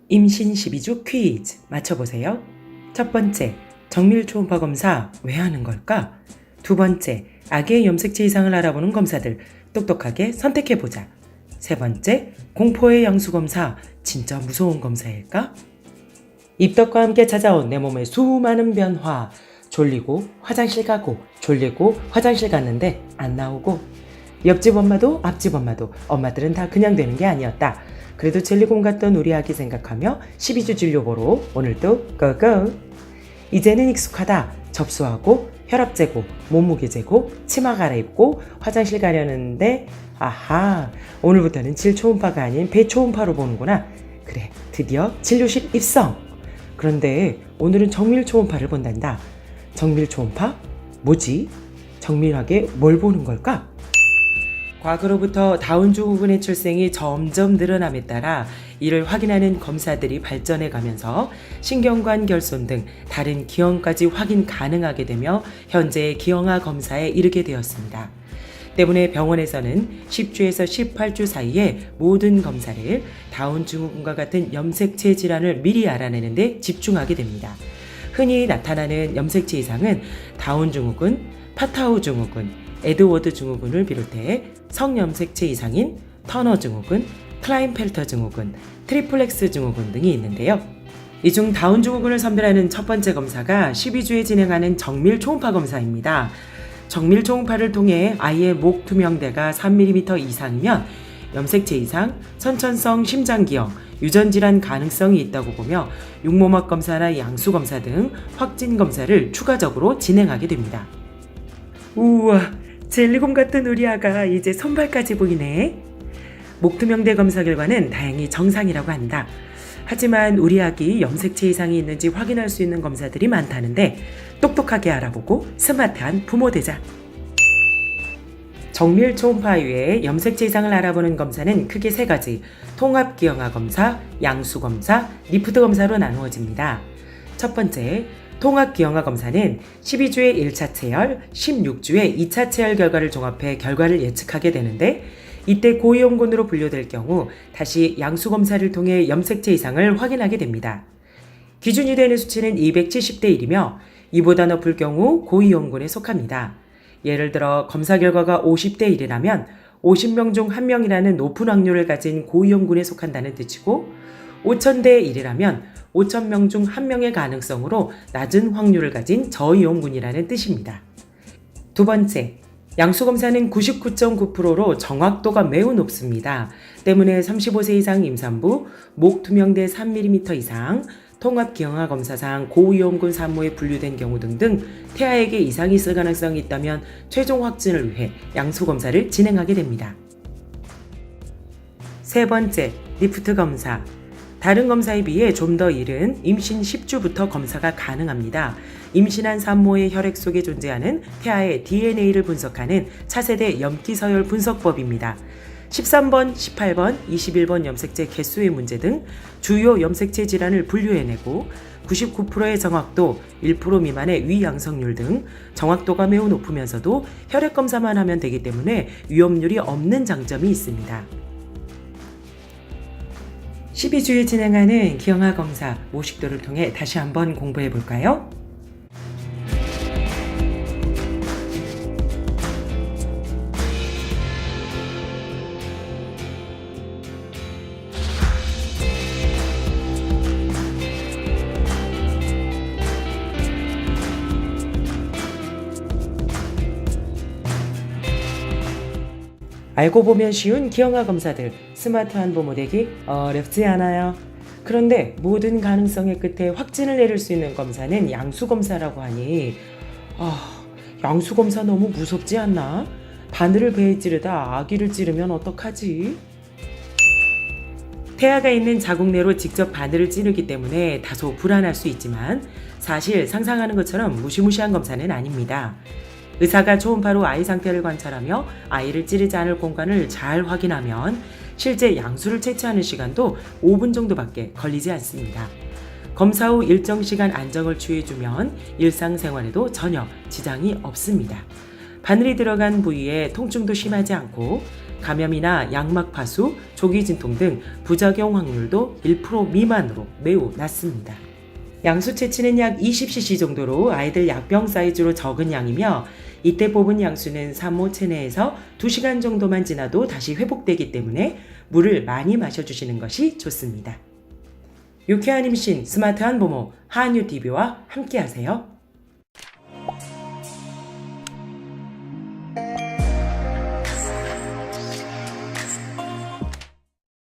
임신 12주 퀴즈 맞춰보세요. 첫 번째, 정밀 초음파 검사 왜 하는 걸까? 두 번째, 아기의 염색체 이상을 알아보는 검사들 똑똑하게 선택해보자. 세 번째, 공포의 양수 검사 진짜 무서운 검사일까? 입덕과 함께 찾아온 내 몸의 수많은 변화. 졸리고 화장실 가고 졸리고 화장실 갔는데 안 나오고 옆집 엄마도 앞집 엄마도 엄마들은 다 그냥 되는 게 아니었다. 그래도 젤리곰 같던 우리 아기 생각하며 12주 진료 보러 오늘도 고고. 이제는 익숙하다. 접수하고 혈압 재고 몸무게 재고 치마 갈아입고 화장실 가려는데 아하, 오늘부터는 질 초음파가 아닌 배 초음파로 보는구나. 그래, 드디어 진료실 입성. 그런데 오늘은 정밀 초음파를 본단다. 정밀 초음파? 뭐지? 정밀하게 뭘 보는 걸까? 과거로부터 다운증후군의 출생이 점점 늘어남에 따라 이를 확인하는 검사들이 발전해 가면서 신경관 결손 등 다른 기형까지 확인 가능하게 되며 현재 기형아 검사에 이르게 되었습니다. 때문에 병원에서는 10주에서 18주 사이에 모든 검사를 다운증후군과 같은 염색체 질환을 미리 알아내는 데 집중하게 됩니다. 흔히 나타나는 염색체 이상은 다운증후군, 파타우 증후군, 에드워드 증후군을 비롯해 성염색체 이상인 터너 증후군, 클라인펠터 증후군, 트리플렉스 증후군 등이 있는데요. 이 중 다운 증후군을 선별하는 첫 번째 검사가 12주에 진행하는 정밀 초음파 검사입니다. 정밀 초음파를 통해 아이의 목 투명대가 3mm 이상이면 염색체 이상, 선천성 심장기형, 유전질환 가능성이 있다고 보며 육모막 검사나 양수 검사 등 확진 검사를 추가적으로 진행하게 됩니다. 우와, 젤리곰 같은 우리 아가 이제 손발까지 보이네. 목투명대 검사 결과는 다행히 정상이라고 한다. 하지만 우리 아기 염색체 이상이 있는지 확인할 수 있는 검사들이 많다는데 똑똑하게 알아보고 스마트한 부모 되자. 정밀 초음파 외에 염색체 이상을 알아보는 검사는 크게 세 가지, 통합기형아 검사, 양수 검사, 리프트 검사로 나누어집니다. 첫 번째, 통합기형아 검사는 12주의 1차 체열, 16주의 2차 체열 결과를 종합해 결과를 예측하게 되는데 이때 고위험군으로 분류될 경우 다시 양수 검사를 통해 염색체 이상을 확인하게 됩니다. 기준이 되는 수치는 270대 1이며 이보다 높을 경우 고위험군에 속합니다. 예를 들어 검사 결과가 50대 1이라면 50명 중 1명이라는 높은 확률을 가진 고위험군에 속한다는 뜻이고 5000대 1이라면 5000명 중 1명의 가능성으로 낮은 확률을 가진 저위험군이라는 뜻입니다. 두 번째, 양수검사는 99.9%로 정확도가 매우 높습니다. 때문에 35세 이상 임산부, 목 투명대 3mm 이상, 통합기형아 검사상 고위험군 산모에 분류된 경우 등등 태아에게 이상이 있을 가능성이 있다면 최종 확진을 위해 양수검사를 진행하게 됩니다. 세 번째, 리프트 검사. 다른 검사에 비해 좀 더 이른 임신 10주부터 검사가 가능합니다. 임신한 산모의 혈액 속에 존재하는 태아의 DNA를 분석하는 차세대 염기서열 분석법입니다. 13번, 18번, 21번 염색체 개수의 문제 등 주요 염색체 질환을 분류해내고 99%의 정확도, 1% 미만의 위양성률 등 정확도가 매우 높으면서도 혈액 검사만 하면 되기 때문에 위험률이 없는 장점이 있습니다. 12주에 진행하는 기형아 검사 모식도를 통해 다시 한번 공부해 볼까요? 알고 보면 쉬운 기형아 검사들, 스마트한 부모 되기 어렵지 않아요. 그런데 모든 가능성의 끝에 확진을 내릴 수 있는 검사는 양수 검사라고 하니 양수 검사 너무 무섭지 않나? 바늘을 배에 찌르다 아기를 찌르면 어떡하지? 태아가 있는 자궁 내로 직접 바늘을 찌르기 때문에 다소 불안할 수 있지만 사실 상상하는 것처럼 무시무시한 검사는 아닙니다. 의사가 초음파로 아이 상태를 관찰하며 아이를 찌르지 않을 공간을 잘 확인하면 실제 양수를 채취하는 시간도 5분 정도밖에 걸리지 않습니다. 검사 후 일정 시간 안정을 취해주면 일상생활에도 전혀 지장이 없습니다. 바늘이 들어간 부위에 통증도 심하지 않고 감염이나 약막 파수, 조기 진통 등 부작용 확률도 1% 미만으로 매우 낮습니다. 양수 채취는 약 20cc 정도로 아이들 약병 사이즈로 적은 양이며 이때 뽑은 양수는 산모 체내에서 2시간 정도만 지나도 다시 회복되기 때문에 물을 많이 마셔주시는 것이 좋습니다. 유쾌한 임신, 스마트한 부모, 한유TV와 함께하세요.